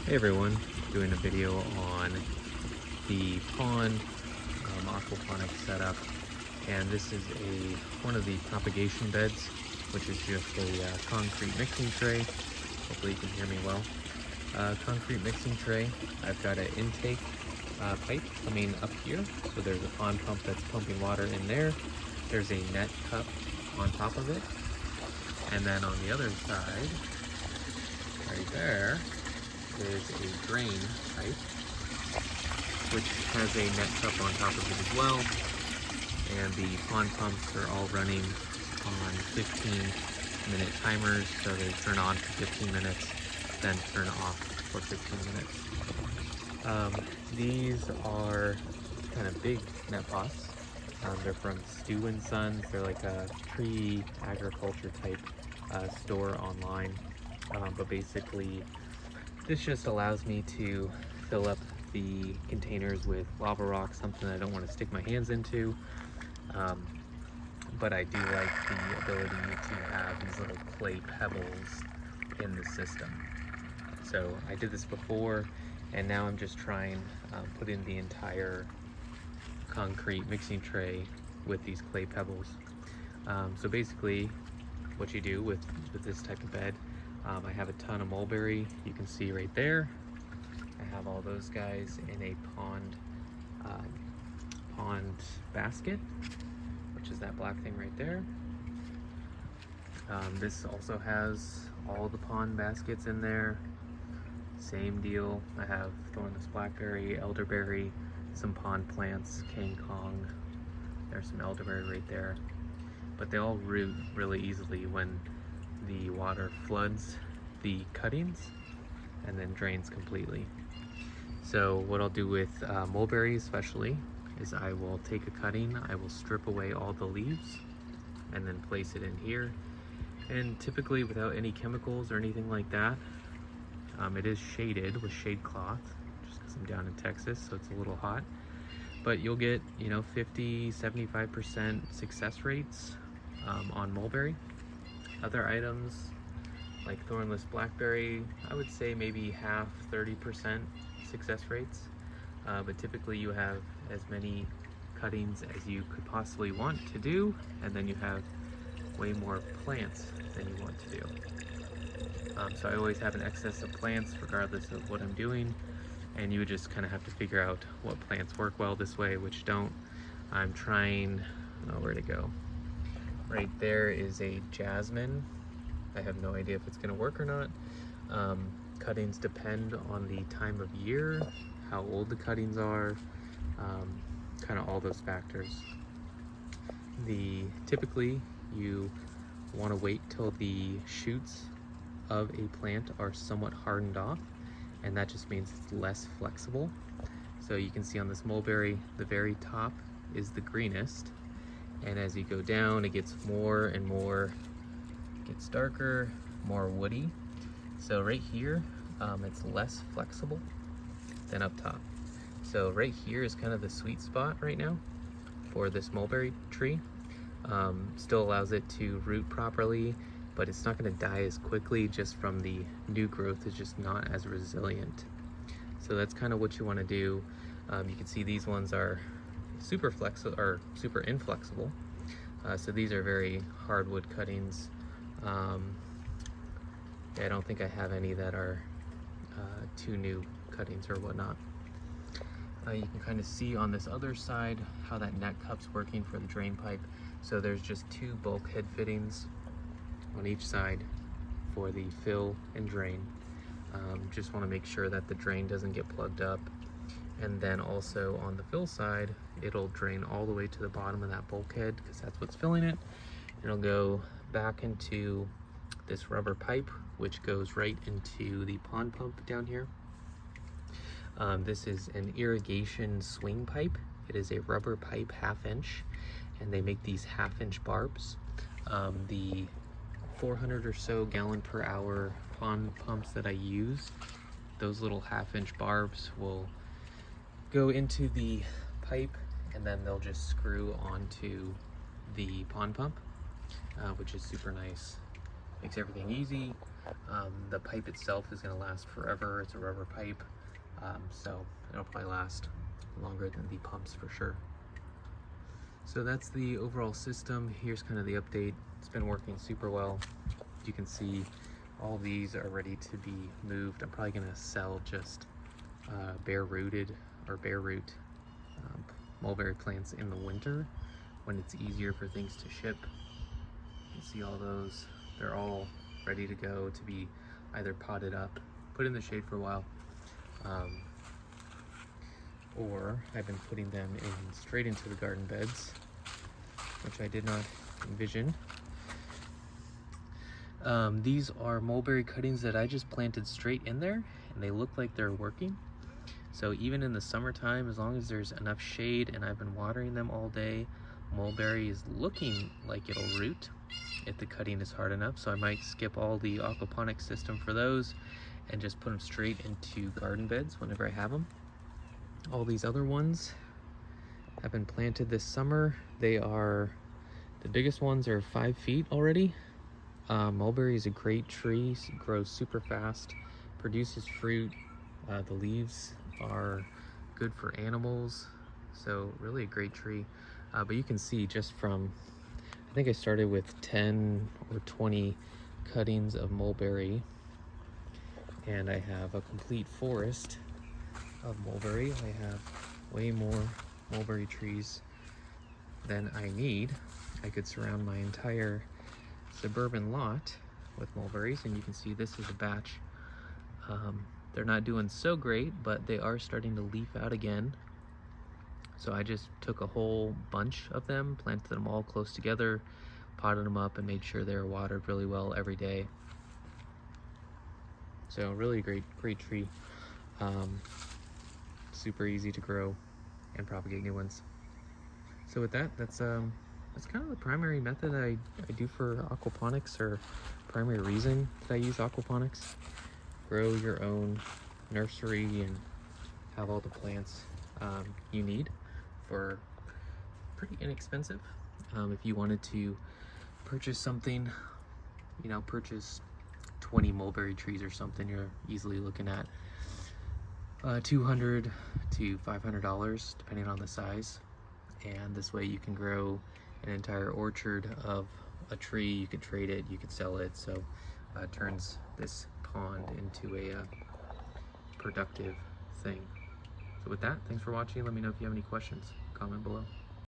Hey everyone, doing a video on the pond aquaponics setup, and this is one of the propagation beds, which is just a concrete mixing tray. Hopefully you can hear me well. Concrete mixing tray. I've got an intake pipe coming up here, so there's a pond pump that's pumping water in there. There's a net cup on top of it, and then on the other side, right there, is a drain pipe, which has a net cup on top of it as well. And the pond pumps are all running on 15-minute timers, so they turn on for 15 minutes, then turn off for 15 minutes. These are kind of big net pots. They're from Stew and Sons. They're like a tree agriculture type store online, but basically this just allows me to fill up the containers with lava rocks, something I don't want to stick my hands into. But I do like the ability to have these little clay pebbles in the system. So I did this before, and now I'm just trying put in the entire concrete mixing tray with these clay pebbles. So basically what you do with this type of bed, I have a ton of mulberry, you can see right there. I have all those guys in a pond basket, which is that black thing right there. This also has all the pond baskets in there. Same deal. I have thornless blackberry, elderberry, some pond plants, King Kong. There's some elderberry right there. But they all root really easily when the water floods the cuttings and then drains completely. So what I'll do with mulberry especially is I will take a cutting, I will strip away all the leaves and then place it in here. And typically without any chemicals or anything like that. It is shaded with shade cloth, just because I'm down in Texas, so it's a little hot. But you'll get, 50, 75% success rates on mulberry. Other items like thornless blackberry, I would say maybe half, 30% success rates. But typically you have as many cuttings as you could possibly want to do, and then you have way more plants than you want to do. So I always have an excess of plants regardless of what I'm doing, and you would just kind of have to figure out what plants work well this way, which don't. I'm trying, where to go. Right there is a jasmine. I have no idea if it's going to work or not. Cuttings depend on the time of year, how old the cuttings are, kind of all those factors. Typically you want to wait till the shoots of a plant are somewhat hardened off, and that just means it's less flexible. So you can see on this mulberry, the very top is the greenest, and as you go down it gets more and more, gets darker, more woody. So right here it's less flexible than up top. So right here is kind of the sweet spot right now for this mulberry tree. Still allows it to root properly, but it's not going to die as quickly just from the new growth is just not as resilient. So that's kind of what you want to do. You can see these ones are super flexible or super inflexible. So these are very hardwood cuttings. I don't think I have any that are too new cuttings or whatnot. You can kind of see on this other side how that net cup's working for the drain pipe. So there's just two bulkhead fittings on each side for the fill and drain. Just want to make sure that the drain doesn't get plugged up. And then also on the fill side, it'll drain all the way to the bottom of that bulkhead because that's what's filling it. It'll go back into this rubber pipe, which goes right into the pond pump down here. This is an irrigation swing pipe. It is a rubber pipe 1/2 inch, and they make these 1/2 inch barbs. The 400 or so gallon per hour pond pumps that I use, those little 1/2 inch barbs will go into the pipe, and then they'll just screw onto the pond pump, which is super nice. Makes everything easy. The pipe itself is going to last forever. It's a rubber pipe, so it'll probably last longer than the pumps for sure. So that's the overall system. Here's kind of the update. It's been working super well. You can see all these are ready to be moved. I'm probably going to sell just bare root mulberry plants in the winter when it's easier for things to ship. You see all those, they're all ready to go to be either potted up, put in the shade for a while, or I've been putting them in straight into the garden beds, which I did not envision. These are mulberry cuttings that I just planted straight in there, and they look like they're working. So even in the summertime, as long as there's enough shade and I've been watering them all day, mulberry is looking like it'll root if the cutting is hard enough. So I might skip all the aquaponics system for those and just put them straight into garden beds whenever I have them. All these other ones have been planted this summer. The biggest ones are 5 feet already. Mulberry is a great tree, it grows super fast, produces fruit. The leaves are good for animals, so really a great tree. But you can see just from, I think I started with 10 or 20 cuttings of mulberry, and I have a complete forest of mulberry. I have way more mulberry trees than I need. I could surround my entire suburban lot with mulberries, and you can see this is a batch. They're not doing so great, but they are starting to leaf out again. So I just took a whole bunch of them, planted them all close together, potted them up, and made sure they were watered really well every day. So really great tree. Super easy to grow and propagate new ones. So with that, that's kind of the primary method I do for aquaponics, or primary reason that I use aquaponics. Grow your own nursery and have all the plants you need for pretty inexpensive. If you wanted to purchase something, purchase 20 mulberry trees or something, you're easily looking at $200 to $500 depending on the size. And this way you can grow an entire orchard of a tree. You could trade it, you could sell it, so it turns this pond into a productive thing. So with that, thanks for watching. Let me know if you have any questions. Comment below.